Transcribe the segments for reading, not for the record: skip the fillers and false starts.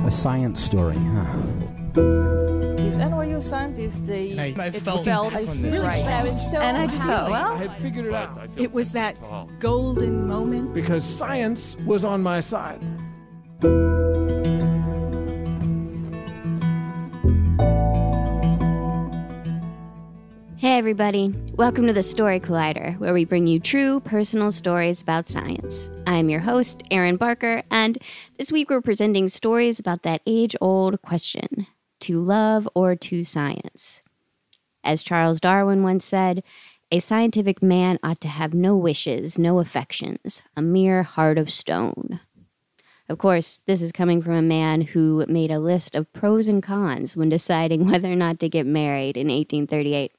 A science story, huh? These NYU scientists, I felt right. But I was so And I just thought, well, I had figured it out. It was that golden moment. Because science was on my side. Hey everybody, welcome to the Story Collider, where we bring you true personal stories about science. I'm your host, Erin Barker, and this week we're presenting stories about that age-old question, to love or to science. As Charles Darwin once said, a scientific man ought to have no wishes, no affections, a mere heart of stone. Of course, this is coming from a man who made a list of pros and cons when deciding whether or not to get married in 1838.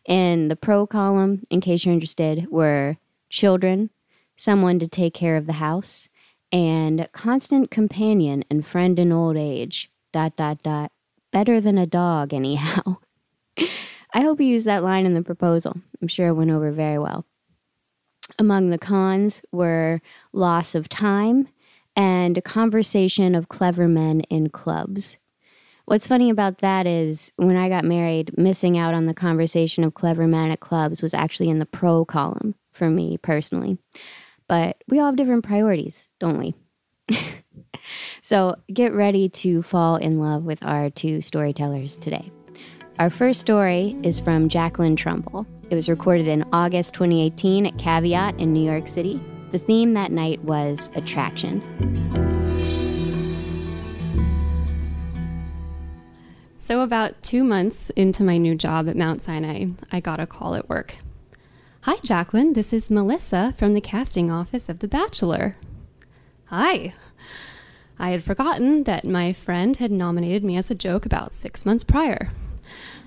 In the pro column, in case you're interested, were children, someone to take care of the house, and constant companion and friend in old age, ... better than a dog anyhow. I hope you used that line in the proposal. I'm sure it went over very well. Among the cons were loss of time and conversation of clever men in clubs. What's funny about that is when I got married, missing out on the conversation of clever men at clubs was actually in the pro column for me personally. But we all have different priorities, don't we? So get ready to fall in love with our two storytellers today. Our first story is from Jacqueline Trumbull. It was recorded in August 2018 at Caveat in New York City. The theme that night was attraction. So about 2 months into my new job at Mt Sinai, I got a call at work. Hi, Jacqueline. This is Melissa from the casting office of The Bachelor. Hi. I had forgotten that my friend had nominated me as a joke about 6 months prior.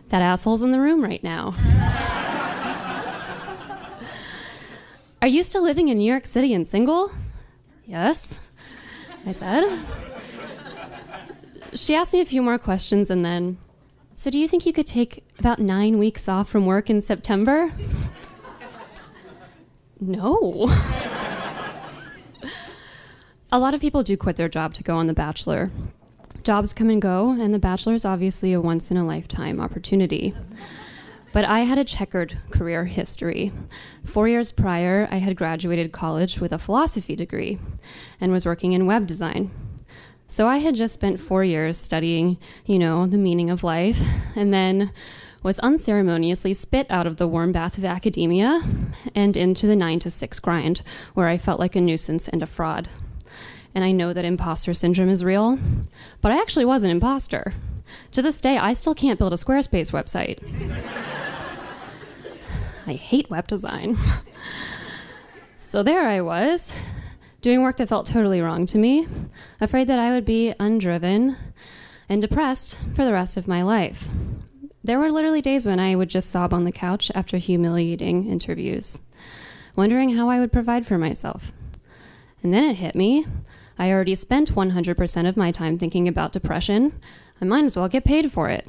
That asshole's in the room right now. Are you still living in New York City and single? Yes, I said. She asked me a few more questions and then, so do you think you could take about 9 weeks off from work in September? No. A lot of people do quit their job to go on The Bachelor. Jobs come and go, and The Bachelor is obviously a once-in-a-lifetime opportunity. But I had a checkered career history. 4 years prior, I had graduated college with a philosophy degree and was working in web design. So I had just spent 4 years studying, the meaning of life, and then was unceremoniously spit out of the warm bath of academia and into the 9 to 6 grind, where I felt like a nuisance and a fraud. And I know that imposter syndrome is real, but I actually was an imposter. To this day, I still can't build a Squarespace website. I hate web design. So there I was, doing work that felt totally wrong to me, afraid that I would be undriven and depressed for the rest of my life. There were literally days when I would just sob on the couch after humiliating interviews, wondering how I would provide for myself. And then it hit me. I already spent 100% of my time thinking about depression. I might as well get paid for it.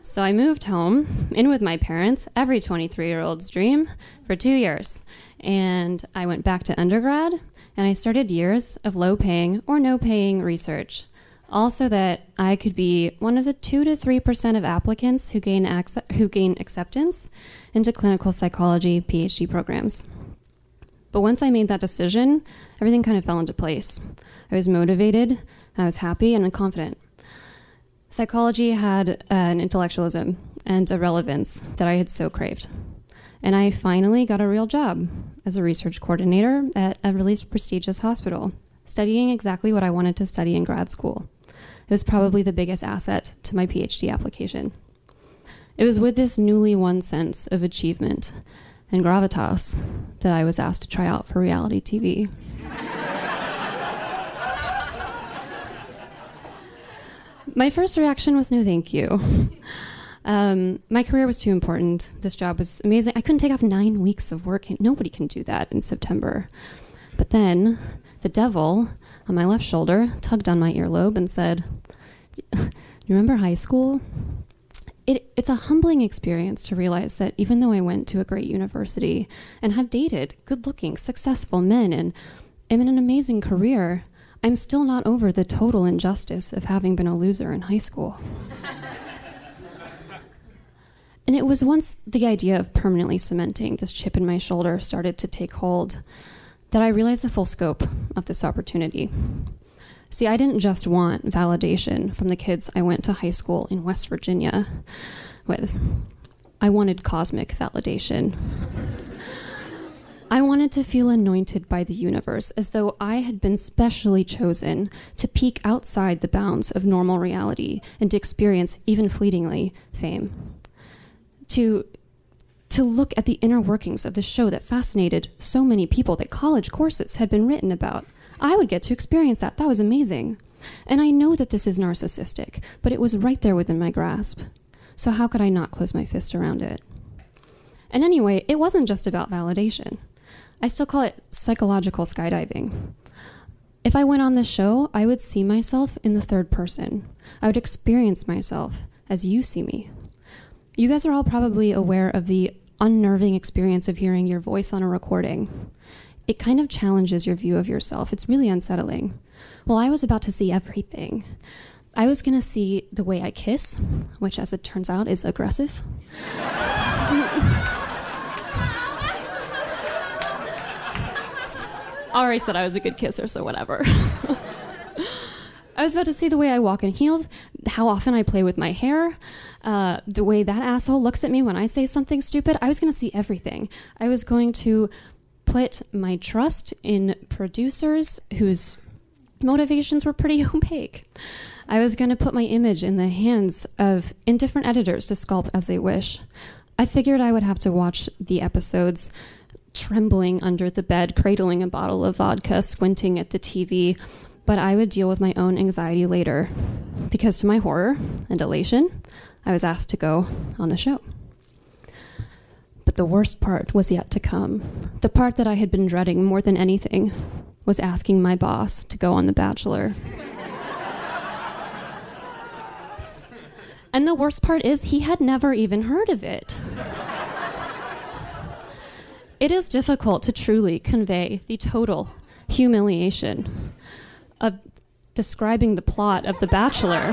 So I moved home, in with my parents, every 23-year-old's dream, for 2 years. And I went back to undergrad, and I started years of low-paying or no-paying research, all so that I could be one of the 2 to 3% of applicants who gain acceptance into clinical psychology Ph.D. programs. But once I made that decision, everything kind of fell into place. I was motivated, I was happy, and confident. Psychology had an intellectualism and a relevance that I had so craved. And I finally got a real job as a research coordinator at a really prestigious hospital, studying exactly what I wanted to study in grad school. It was probably the biggest asset to my PhD application. It was with this newly won sense of achievement and gravitas that I was asked to try out for reality TV. My first reaction was no thank you. My career was too important. This job was amazing. I couldn't take off 9 weeks of work. Nobody can do that in September. But then the devil on my left shoulder tugged on my earlobe and said, "You remember high school? It's a humbling experience to realize that even though I went to a great university and have dated good-looking, successful men and am in an amazing career, I'm still not over the total injustice of having been a loser in high school. And it was once the idea of permanently cementing this chip in my shoulder started to take hold that I realized the full scope of this opportunity. See, I didn't just want validation from the kids I went to high school in West Virginia with. I wanted cosmic validation. I wanted to feel anointed by the universe, as though I had been specially chosen to peek outside the bounds of normal reality and to experience, even fleetingly, fame. To look at the inner workings of the show that fascinated so many people that college courses had been written about. I would get to experience that. That was amazing. And I know that this is narcissistic, but it was right there within my grasp. So how could I not close my fist around it? And anyway, it wasn't just about validation. I still call it psychological skydiving. If I went on this show, I would see myself in the third person. I would experience myself as you see me. You guys are all probably aware of the unnerving experience of hearing your voice on a recording. It kind of challenges your view of yourself. It's really unsettling. Well, I was about to see everything. I was going to see the way I kiss, which, as it turns out, is aggressive. Ari said I was a good kisser, so whatever. I was about to see the way I walk in heels, how often I play with my hair, the way that asshole looks at me when I say something stupid. I was going to see everything. I was going to put my trust in producers whose motivations were pretty opaque. I was going to put my image in the hands of indifferent editors to sculpt as they wish. I figured I would have to watch the episodes trembling under the bed, cradling a bottle of vodka, squinting at the TV, but I would deal with my own anxiety later, because to my horror and elation, I was asked to go on the show. But the worst part was yet to come. The part that I had been dreading more than anything was asking my boss to go on The Bachelor. And the worst part is he had never even heard of it. It is difficult to truly convey the total humiliation of describing the plot of The Bachelor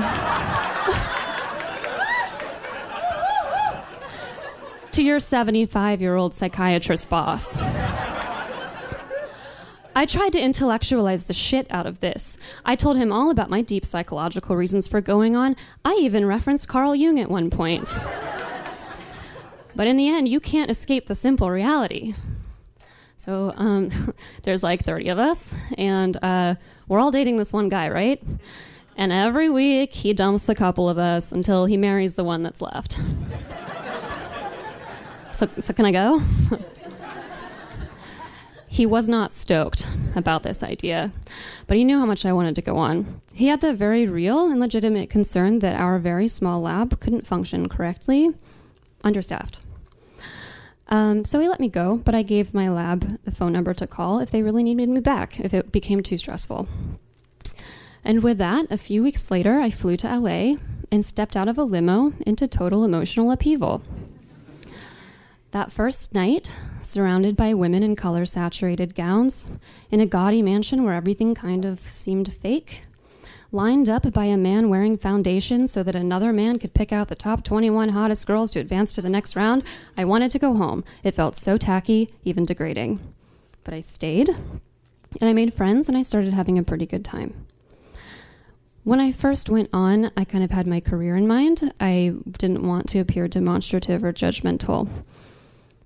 to your 75-year-old psychiatrist boss. I tried to intellectualize the shit out of this. I told him all about my deep psychological reasons for going on. I even referenced Carl Jung at one point. But in the end, you can't escape the simple reality. So there's like 30 of us, and we're all dating this one guy, right? And every week, he dumps a couple of us until he marries the one that's left. So can I go? He was not stoked about this idea, but he knew how much I wanted to go on. He had the very real and legitimate concern that our very small lab couldn't function correctly, understaffed. So he let me go, but I gave my lab the phone number to call if they really needed me back, if it became too stressful. And with that, a few weeks later, I flew to LA and stepped out of a limo into total emotional upheaval. That first night, surrounded by women in color-saturated gowns, in a gaudy mansion where everything kind of seemed fake, lined up by a man wearing foundation so that another man could pick out the top 21 hottest girls to advance to the next round, I wanted to go home. It felt so tacky, even degrading. But I stayed, and I made friends, and I started having a pretty good time. When I first went on, I kind of had my career in mind. I didn't want to appear demonstrative or judgmental.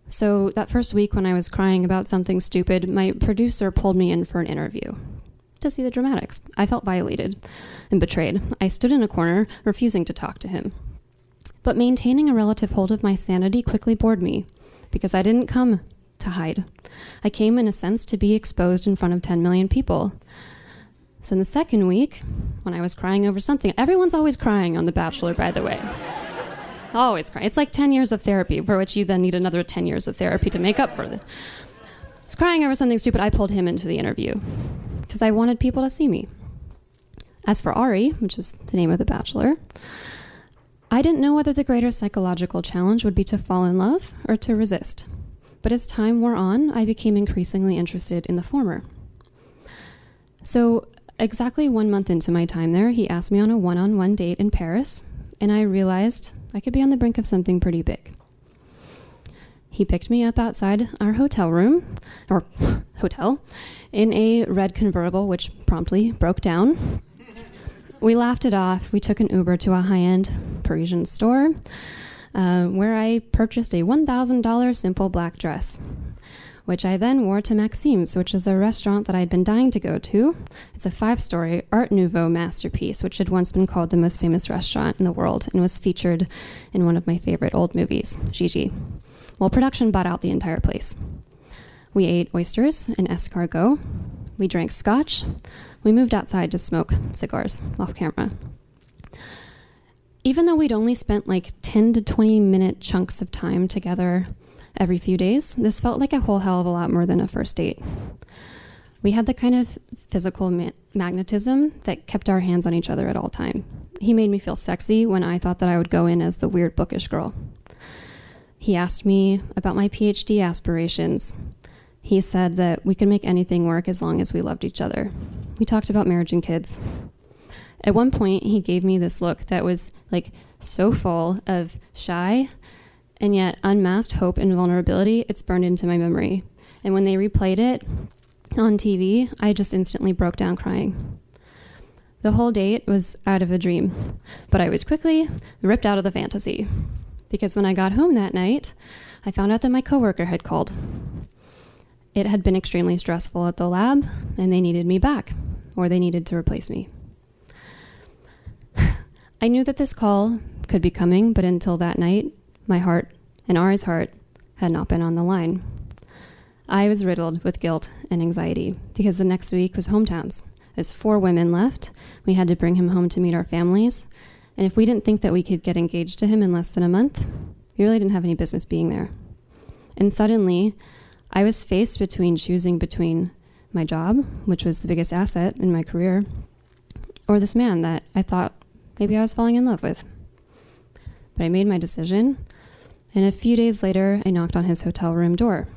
So that first week when I was crying about something stupid, my producer pulled me in for an interview to see the dramatics. I felt violated and betrayed. I stood in a corner, refusing to talk to him. But maintaining a relative hold of my sanity quickly bored me, because I didn't come to hide. I came, in a sense, to be exposed in front of 10 million people. So in the second week, when I was crying over something, everyone's always crying on The Bachelor, by the way. Always crying. It's like 10 years of therapy, for which you then need another 10 years of therapy to make up for it. I was crying over something stupid. I pulled him into the interview because I wanted people to see me. As for Ari, which was the name of The Bachelor, I didn't know whether the greater psychological challenge would be to fall in love or to resist. But as time wore on, I became increasingly interested in the former. So exactly 1 month into my time there, he asked me on a one-on-one date in Paris, and I realized I could be on the brink of something pretty big. He picked me up outside our hotel, in a red convertible, which promptly broke down. We laughed it off. We took an Uber to a high-end Parisian store, where I purchased a $1,000 simple black dress, which I then wore to Maxime's, which is a restaurant that I'd been dying to go to. It's a 5-story Art Nouveau masterpiece, which had once been called the most famous restaurant in the world and was featured in one of my favorite old movies, Gigi. Well, production bought out the entire place. We ate oysters and escargot. We drank scotch. We moved outside to smoke cigars off camera. Even though we'd only spent like 10 to 20-minute chunks of time together every few days, this felt like a whole hell of a lot more than a first date. We had the kind of physical magnetism that kept our hands on each other at all time. He made me feel sexy when I thought that I would go in as the weird bookish girl. He asked me about my Ph.D. aspirations. He said that we could make anything work as long as we loved each other. We talked about marriage and kids. At one point, he gave me this look that was like so full of shy and yet unmasked hope and vulnerability. It's burned into my memory. And when they replayed it on TV, I just instantly broke down crying. The whole date was out of a dream, but I was quickly ripped out of the fantasy. Because when I got home that night, I found out that my coworker had called. It had been extremely stressful at the lab, and they needed me back, or they needed to replace me. I knew that this call could be coming, but until that night, my heart and Ari's heart had not been on the line. I was riddled with guilt and anxiety because the next week was hometowns. As 4 women left, we had to bring him home to meet our families. And if we didn't think that we could get engaged to him in less than a month, we really didn't have any business being there. And suddenly, I was faced between choosing between my job, which was the biggest asset in my career, or this man that I thought maybe I was falling in love with. But I made my decision, and a few days later, I knocked on his hotel room door.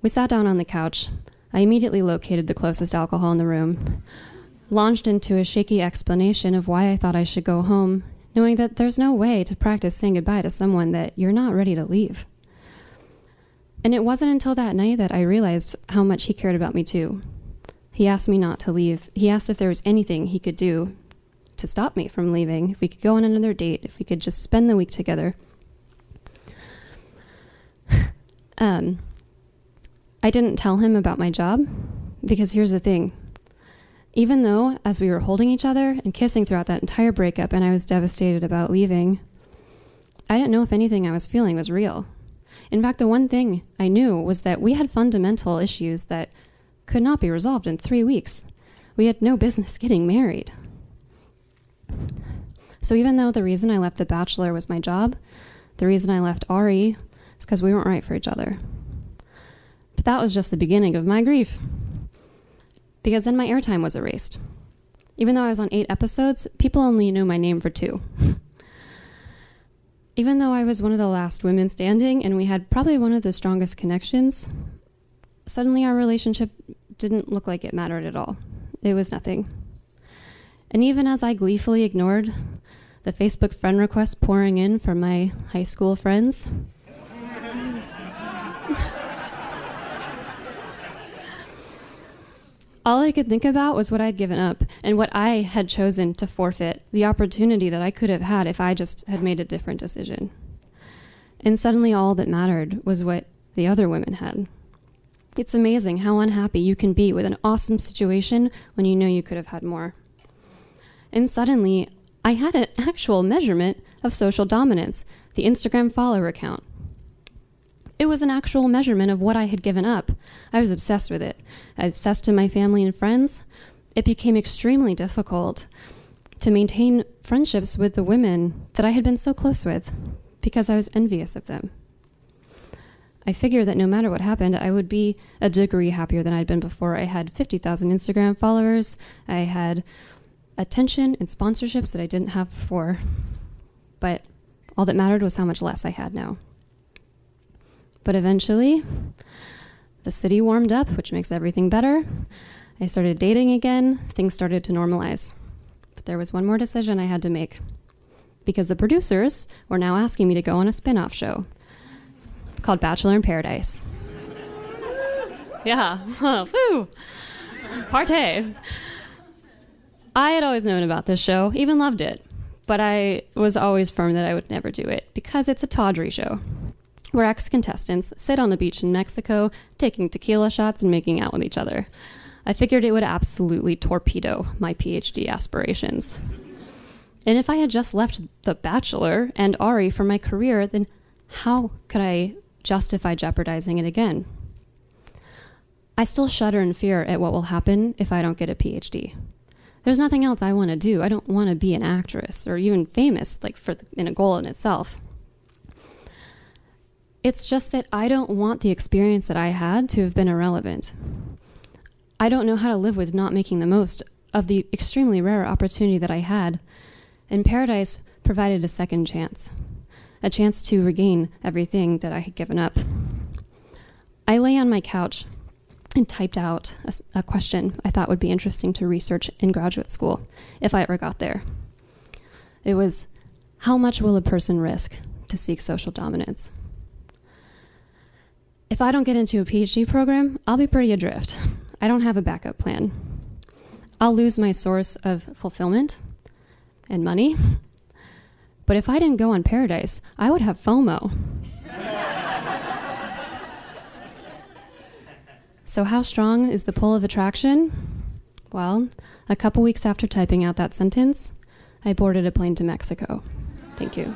We sat down on the couch. I immediately located the closest alcohol in the room, launched into a shaky explanation of why I thought I should go home, knowing that there's no way to practice saying goodbye to someone that you're not ready to leave. And it wasn't until that night that I realized how much he cared about me too. He asked me not to leave. He asked if there was anything he could do to stop me from leaving, if we could go on another date, if we could just spend the week together. I didn't tell him about my job because here's the thing. Even though, as we were holding each other and kissing throughout that entire breakup and I was devastated about leaving, I didn't know if anything I was feeling was real. In fact, the one thing I knew was that we had fundamental issues that could not be resolved in 3 weeks. We had no business getting married. So even though the reason I left The Bachelor was my job, the reason I left Ari is because we weren't right for each other. But that was just the beginning of my grief. Because then my airtime was erased. Even though I was on 8 episodes, people only knew my name for 2. Even though I was one of the last women standing and we had probably one of the strongest connections, suddenly our relationship didn't look like it mattered at all. It was nothing. And even as I gleefully ignored the Facebook friend requests pouring in from my high school friends, all I could think about was what I'd given up and what I had chosen to forfeit, the opportunity that I could have had if I just had made a different decision. And suddenly all that mattered was what the other women had. It's amazing how unhappy you can be with an awesome situation when you know you could have had more. And suddenly, I had an actual measurement of social dominance, the Instagram follower count. It was an actual measurement of what I had given up. I was obsessed with it. Obsessed to my family and friends. It became extremely difficult to maintain friendships with the women that I had been so close with because I was envious of them. I figured that no matter what happened, I would be a degree happier than I'd been before. I had 50,000 Instagram followers. I had attention and sponsorships that I didn't have before. But all that mattered was how much less I had now. But eventually, the city warmed up, which makes everything better. I started dating again. Things started to normalize. But there was one more decision I had to make, because the producers were now asking me to go on a spin-off show called Bachelor in Paradise. Yeah. Woo! Partay. I had always known about this show, even loved it, but I was always firm that I would never do it because it's a tawdry show where ex-contestants sit on the beach in Mexico taking tequila shots and making out with each other. I figured it would absolutely torpedo my Ph.D. aspirations. And if I had just left The Bachelor and Ari for my career, then how could I justify jeopardizing it again? I still shudder in fear at what will happen if I don't get a Ph.D. There's nothing else I want to do. I don't want to be an actress or even famous, in a goal in itself. It's just that I don't want the experience that I had to have been irrelevant. I don't know how to live with not making the most of the extremely rare opportunity that I had, and Paradise provided a second chance, a chance to regain everything that I had given up. I lay on my couch and typed out a question I thought would be interesting to research in graduate school, if I ever got there. It was, how much will a person risk to seek social dominance? If I don't get into a PhD program, I'll be pretty adrift. I don't have a backup plan. I'll lose my source of fulfillment and money. But if I didn't go on Paradise, I would have FOMO. So how strong is the pull of attraction? Well, a couple weeks after typing out that sentence, I boarded a plane to Mexico. Thank you.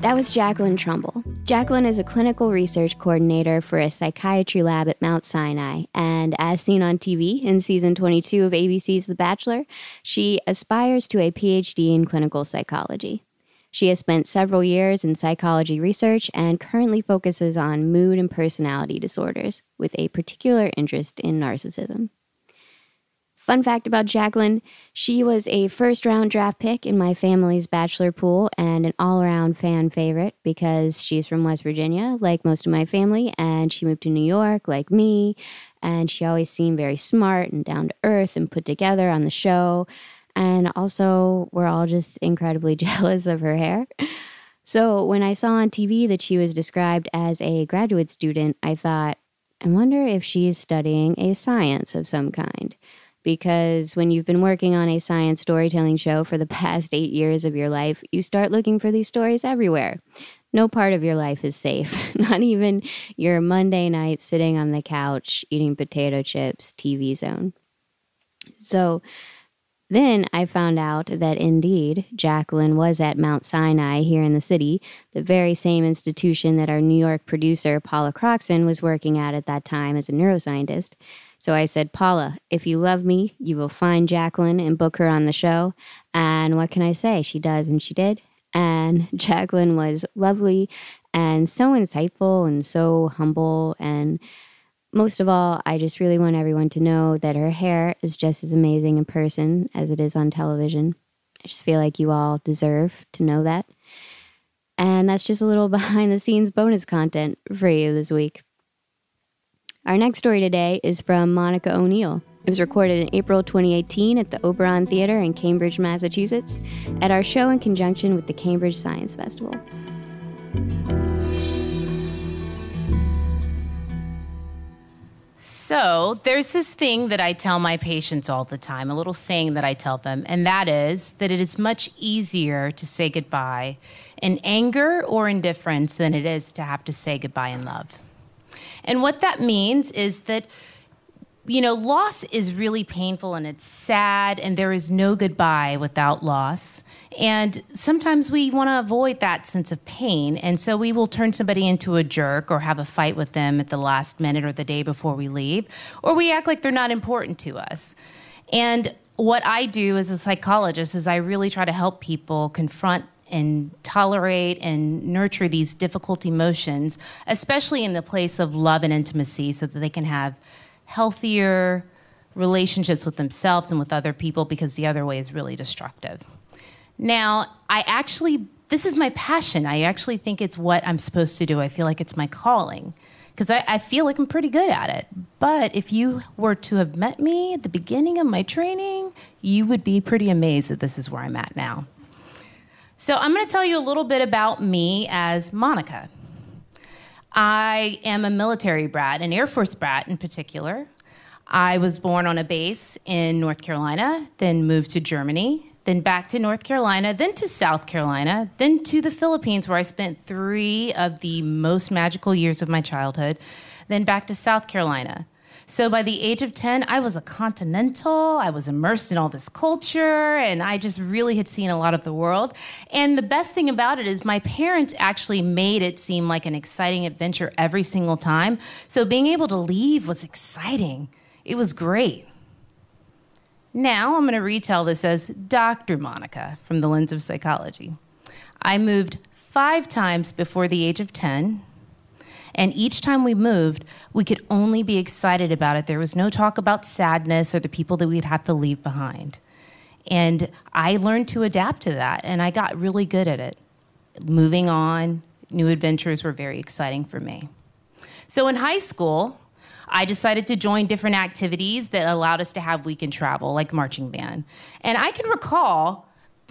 That was Jacqueline Trumbull. Jacqueline is a clinical research coordinator for a psychiatry lab at Mt Sinai, and as seen on TV in season 22 of ABC's The Bachelor, she aspires to a PhD in clinical psychology. She has spent several years in psychology research and currently focuses on mood and personality disorders, with a particular interest in narcissism. Fun fact about Jacqueline, she was a first-round draft pick in my family's Bachelor pool and an all-around fan favorite because she's from West Virginia, like most of my family, and she moved to New York, like me, and she always seemed very smart and down-to-earth and put together on the show, and also we're all just incredibly jealous of her hair. So when I saw on TV that she was described as a graduate student, I thought, I wonder if she's studying a science of some kind. Because when you've been working on a science storytelling show for the past 8 years of your life, you start looking for these stories everywhere. No part of your life is safe, not even your Monday night sitting on the couch eating potato chips TV zone. So then I found out that indeed Jacqueline was at Mt Sinai here in the city, the very same institution that our New York producer Paula Croxon was working at that time as a neuroscientist. So I said, Paula, if you love me, you will find Jacqueline and book her on the show. And what can I say? She does, and she did. And Jacqueline was lovely and so insightful and so humble. And most of all, I just really want everyone to know that her hair is just as amazing in person as it is on television. I just feel like you all deserve to know that. And that's just a little behind-the-scenes bonus content for you this week. Our next story today is from Monica O'Neal. It was recorded in April 2018 at the Oberon Theater in Cambridge, Massachusetts, at our show in conjunction with the Cambridge Science Festival. So there's this thing that I tell my patients all the time, a little saying that I tell them, and that is that it is much easier to say goodbye in anger or indifference than it is to have to say goodbye in love. And what that means is that, loss is really painful and it's sad and there is no goodbye without loss. And sometimes we want to avoid that sense of pain. And so we will turn somebody into a jerk or have a fight with them at the last minute or the day before we leave, or we act like they're not important to us. And what I do as a psychologist is I really try to help people confront and tolerate and nurture these difficult emotions, especially in the place of love and intimacy, so that they can have healthier relationships with themselves and with other people, because the other way is really destructive. Now, I actually this is my passion. I actually think it's what I'm supposed to do. I feel like it's my calling because I feel like I'm pretty good at it. But if you were to have met me at the beginning of my training, you would be pretty amazed that this is where I'm at now. So I'm going to tell you a little bit about me as Monica. I am a military brat, an Air Force brat in particular. I was born on a base in North Carolina, then moved to Germany, then back to North Carolina, then to South Carolina, then to the Philippines, where I spent 3 of the most magical years of my childhood, then back to South Carolina. So by the age of 10, I was a continental. I was immersed in all this culture, and I just really had seen a lot of the world. And the best thing about it is my parents actually made it seem like an exciting adventure every single time. So being able to leave was exciting. It was great. Now I'm going to retell this as Dr. Monica from the lens of psychology. I moved 5 times before the age of 10. And each time we moved, we could only be excited about it. There was no talk about sadness or the people that we'd have to leave behind. And I learned to adapt to that, and I got really good at it. Moving on, new adventures were very exciting for me. So in high school, I decided to join different activities that allowed us to have weekend travel, like marching band. And I can recall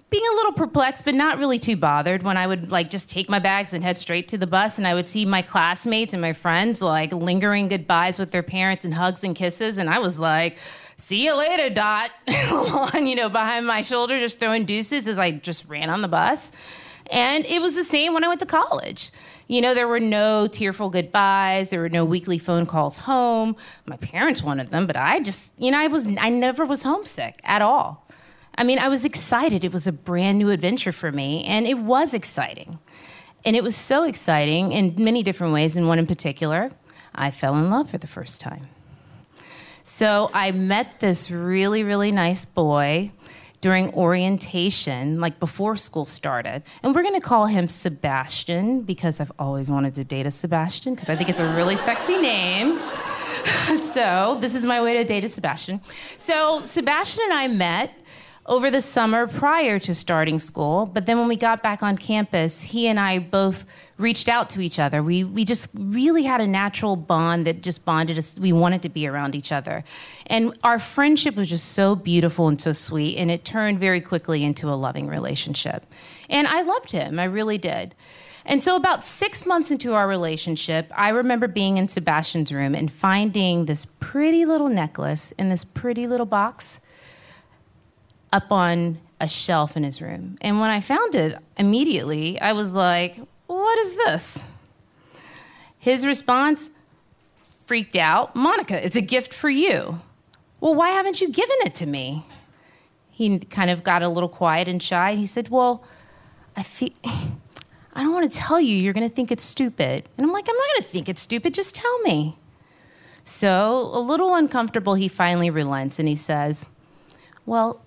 being a little perplexed, but not really too bothered when I would just take my bags and head straight to the bus, and I would see my classmates and my friends lingering goodbyes with their parents and hugs and kisses, and I was like, see you later, Dot, behind my shoulder, just throwing deuces as I just ran on the bus. And it was the same when I went to college. There were no tearful goodbyes. There were no weekly phone calls home. My parents wanted them, but I never was homesick at all. I was excited. It was a brand new adventure for me, and it was exciting. And it was so exciting in many different ways, and one in particular, I fell in love for the first time. So I met this really, really nice boy during orientation, before school started. And we're going to call him Sebastian because I've always wanted to date a Sebastian because I think it's a really sexy name. So this is my way to date a Sebastian. So Sebastian and I met over the summer prior to starting school, but then when we got back on campus, he and I both reached out to each other. We just really had a natural bond that just bonded us. We wanted to be around each other. And our friendship was just so beautiful and so sweet, and it turned very quickly into a loving relationship. And I loved him, I really did. And so about 6 months into our relationship, I remember being in Sebastian's room and finding this pretty little necklace in this pretty little box up on a shelf in his room. And when I found it, immediately, I was like, what is this? His response, freaked out, Monica, it's a gift for you. Well, why haven't you given it to me? He kind of got a little quiet and shy. He said, well, I don't want to tell you. You're going to think it's stupid. And I'm like, I'm not going to think it's stupid. Just tell me. So a little uncomfortable, he finally relents and he says, well,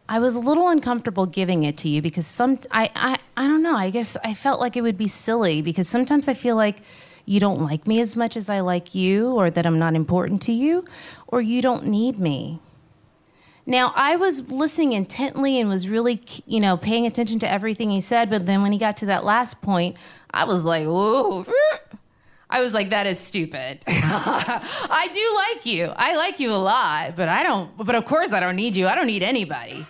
I was a little uncomfortable giving it to you because I don't know, I guess I felt like it would be silly because sometimes I feel like you don't like me as much as I like you, or that I'm not important to you, or you don't need me. Now, I was listening intently and was really, paying attention to everything he said, but then when he got to that last point, I was like, whoa. I was like, that is stupid. I do like you. I like you a lot, but of course I don't need you. I don't need anybody.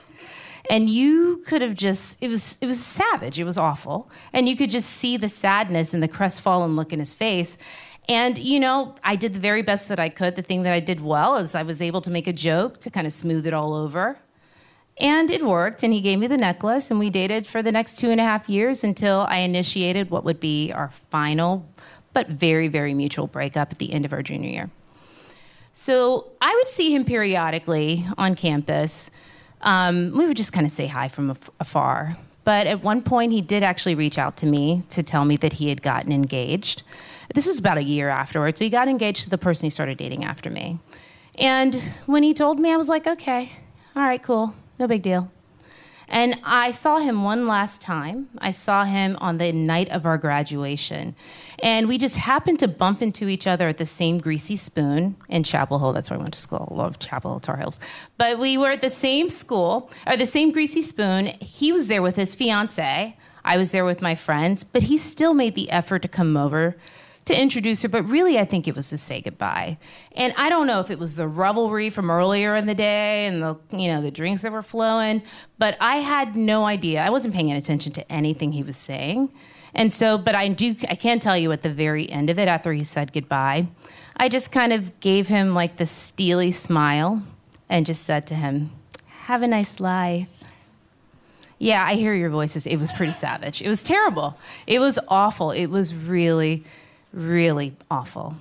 And you could have it was savage. It was awful. And you could just see the sadness and the crestfallen look in his face. And, I did the very best that I could. The thing that I did well is I was able to make a joke to kind of smooth it all over. And it worked, and he gave me the necklace, and we dated for the next 2.5 years until I initiated what would be our final but very, very mutual breakup at the end of our junior year. So I would see him periodically on campus. We would just kind of say hi from afar. But at one point, he did actually reach out to me to tell me that he had gotten engaged. This was about a year afterwards. So he got engaged to the person he started dating after me. And when he told me, I was like, okay, all right, cool, no big deal. And I saw him one last time. I saw him on the night of our graduation. And we just happened to bump into each other at the same Greasy Spoon in Chapel Hill. That's where I went to school. I love Chapel Hill, Tar Heels. But we were at the same school, or the same Greasy Spoon. He was there with his fiancée. I was there with my friends, but he still made the effort to come over to introduce her, but really I think it was to say goodbye. And I don't know if it was the revelry from earlier in the day and the drinks that were flowing, but I had no idea. I wasn't paying any attention to anything he was saying. And so, but I can tell you at the very end of it, after he said goodbye, I just kind of gave him like this steely smile and just said to him, "Have a nice life." Yeah, I hear your voices. It was pretty savage. It was terrible. It was awful. It was really, really awful.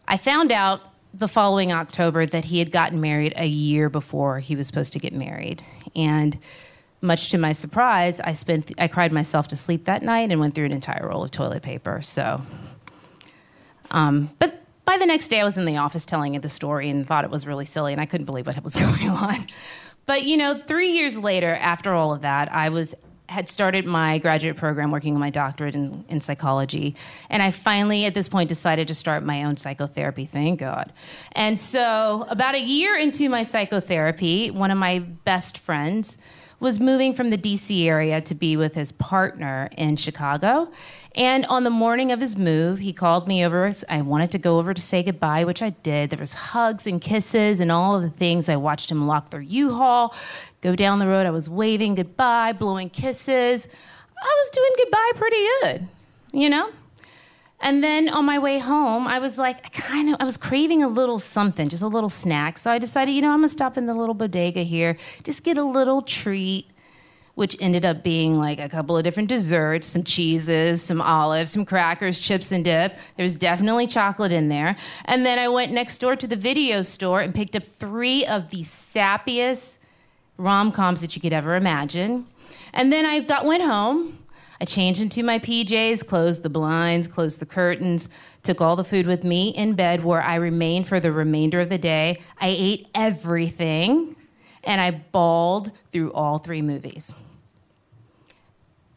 I found out the following October that he had gotten married a year before he was supposed to get married. And much to my surprise, I cried myself to sleep that night and went through an entire roll of toilet paper. So, but by the next day, I was in the office telling the story and thought it was really silly, and I couldn't believe what was going on. But 3 years later, after all of that, I had started my graduate program working on my doctorate in psychology. And I finally, at this point, decided to start my own psychotherapy, thank God. And so about a year into my psychotherapy, one of my best friends was moving from the D.C. area to be with his partner in Chicago. And on the morning of his move, he called me over. I wanted to go over to say goodbye, which I did. There was hugs and kisses and all of the things. I watched him lock their U-Haul, go down the road. I was waving goodbye, blowing kisses. I was doing goodbye pretty good, And then on my way home, I was like, I was craving a little something, just a little snack. So I decided, I'm going to stop in the little bodega here, just get a little treat, which ended up being like a couple of different desserts, some cheeses, some olives, some crackers, chips and dip. There's definitely chocolate in there. And then I went next door to the video store and picked up 3 of the sappiest rom-coms that you could ever imagine. And then I went home. I changed into my PJs, closed the blinds, closed the curtains, took all the food with me in bed where I remained for the remainder of the day. I ate everything, and I bawled through all 3 movies.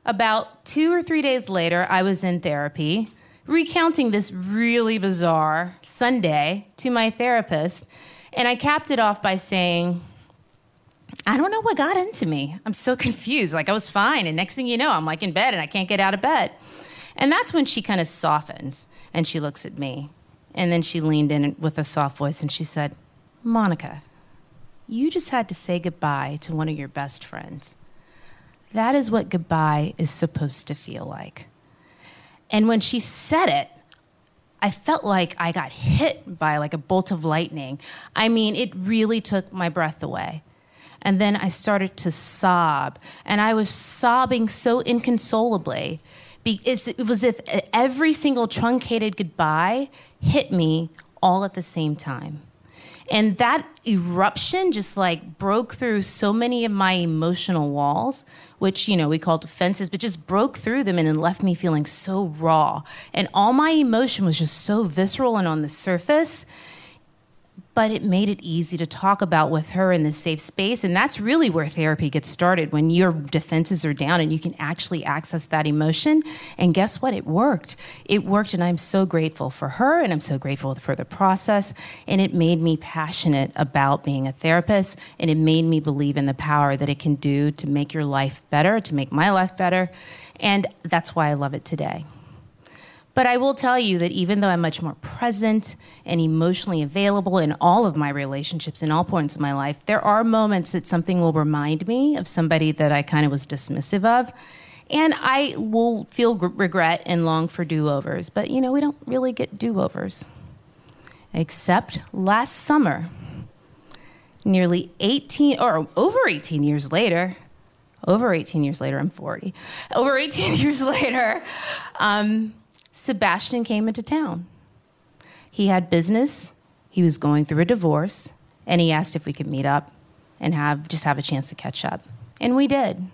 About 2 or 3 days later, I was in therapy, recounting this really bizarre Sunday to my therapist, and I capped it off by saying, I don't know what got into me. I'm so confused. Like, I was fine, and next thing you know, I'm like in bed, and I can't get out of bed. And that's when she kind of softens, and she looks at me, and then she leaned in with a soft voice, and she said, "Monica, you just had to say goodbye to one of your best friends. That is what goodbye is supposed to feel like." And when she said it, I felt like I got hit by like a bolt of lightning. I mean, it really took my breath away. And then I started to sob, and I was sobbing so inconsolably. It was as if every single truncated goodbye hit me all at the same time. And that eruption just like broke through so many of my emotional walls, which, we call defenses, but just broke through them and it left me feeling so raw. And all my emotion was just so visceral and on the surface. But it made it easy to talk about with her in this safe space. And that's really where therapy gets started, when your defenses are down and you can actually access that emotion. And guess what? It worked. It worked, and I'm so grateful for her, and I'm so grateful for the process. And it made me passionate about being a therapist, and it made me believe in the power that it can do to make your life better, to make my life better. And that's why I love it today. But I will tell you that even though I'm much more present and emotionally available in all of my relationships, in all points of my life, there are moments that something will remind me of somebody that I kind of was dismissive of. And I will feel regret and long for do-overs. But, we don't really get do-overs. Except last summer, nearly 18, or over 18 years later, I'm 40. Over 18 years later, Sebastian came into town. He had business, he was going through a divorce, and he asked if we could meet up and have a chance to catch up. And we did.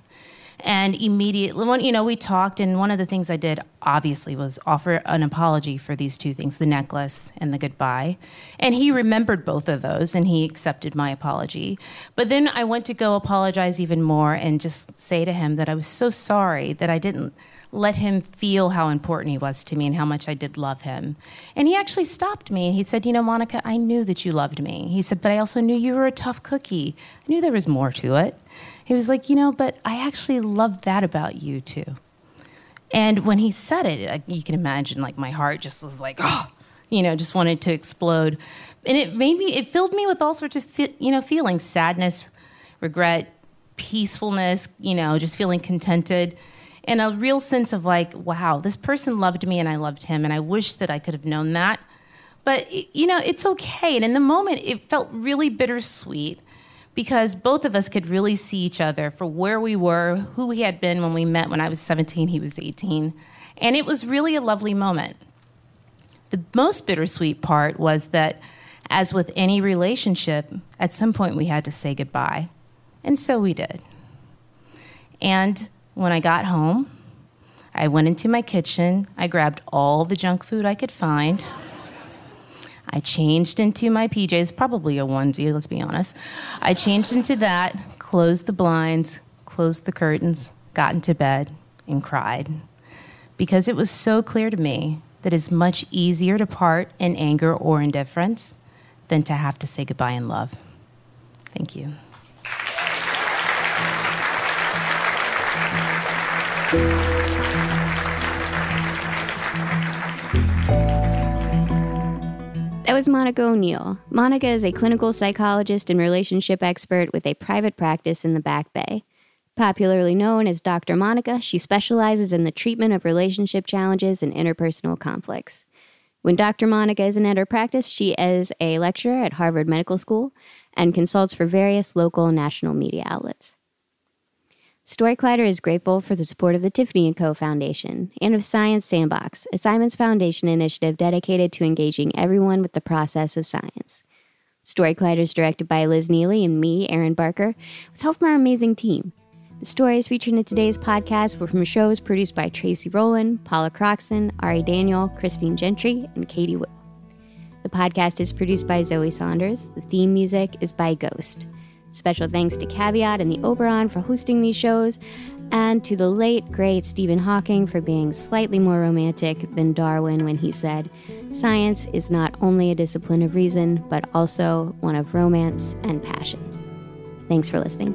And immediately, we talked, and one of the things I did, obviously, was offer an apology for these 2 things, the necklace and the goodbye. And he remembered both of those, and he accepted my apology. But then I went to go apologize even more and just say to him that I was so sorry that I didn't let him feel how important he was to me and how much I did love him. And he actually stopped me and he said, Monica, I knew that you loved me. He said, but I also knew you were a tough cookie. I knew there was more to it. He was like, but I actually love that about you too. And when he said it, you can imagine, like, my heart just was like, oh, just wanted to explode. And it filled me with all sorts of, feelings, sadness, regret, peacefulness, just feeling contented. And a real sense of like, wow, this person loved me and I loved him. And I wish that I could have known that. But, it's okay. And in the moment, it felt really bittersweet because both of us could really see each other for where we were, who we had been when we met when I was 17, he was 18. And it was really a lovely moment. The most bittersweet part was that, as with any relationship, at some point we had to say goodbye. And so we did. And when I got home, I went into my kitchen. I grabbed all the junk food I could find. I changed into my PJs, probably a onesie, let's be honest. I changed into that, closed the blinds, closed the curtains, got into bed, and cried. Because it was so clear to me that it's much easier to part in anger or indifference than to have to say goodbye in love. Thank you. That was Monica O'Neal. Monica is a clinical psychologist and relationship expert with a private practice in the Back Bay. Popularly known as Dr. Monica, she specializes in the treatment of relationship challenges and interpersonal conflicts. When Dr. Monica isn't at her practice, she is a lecturer at Harvard Medical School and consults for various local and national media outlets. Story Collider is grateful for the support of the Tiffany & Co. Foundation and of Science Sandbox, a Simons Foundation initiative dedicated to engaging everyone with the process of science. Story Collider is directed by Liz Neely and me, Erin Barker, with help from our amazing team. The stories featured in today's podcast were from shows produced by Tracy Rowland, Paula Croxon, Ari Daniel, Christine Gentry, and Katie Will. The podcast is produced by Zoe Saunders. The theme music is by Ghost. Special thanks to Caveat and the Oberon for hosting these shows, and to the late, great Stephen Hawking for being slightly more romantic than Darwin when he said, "Science is not only a discipline of reason, but also one of romance and passion." Thanks for listening.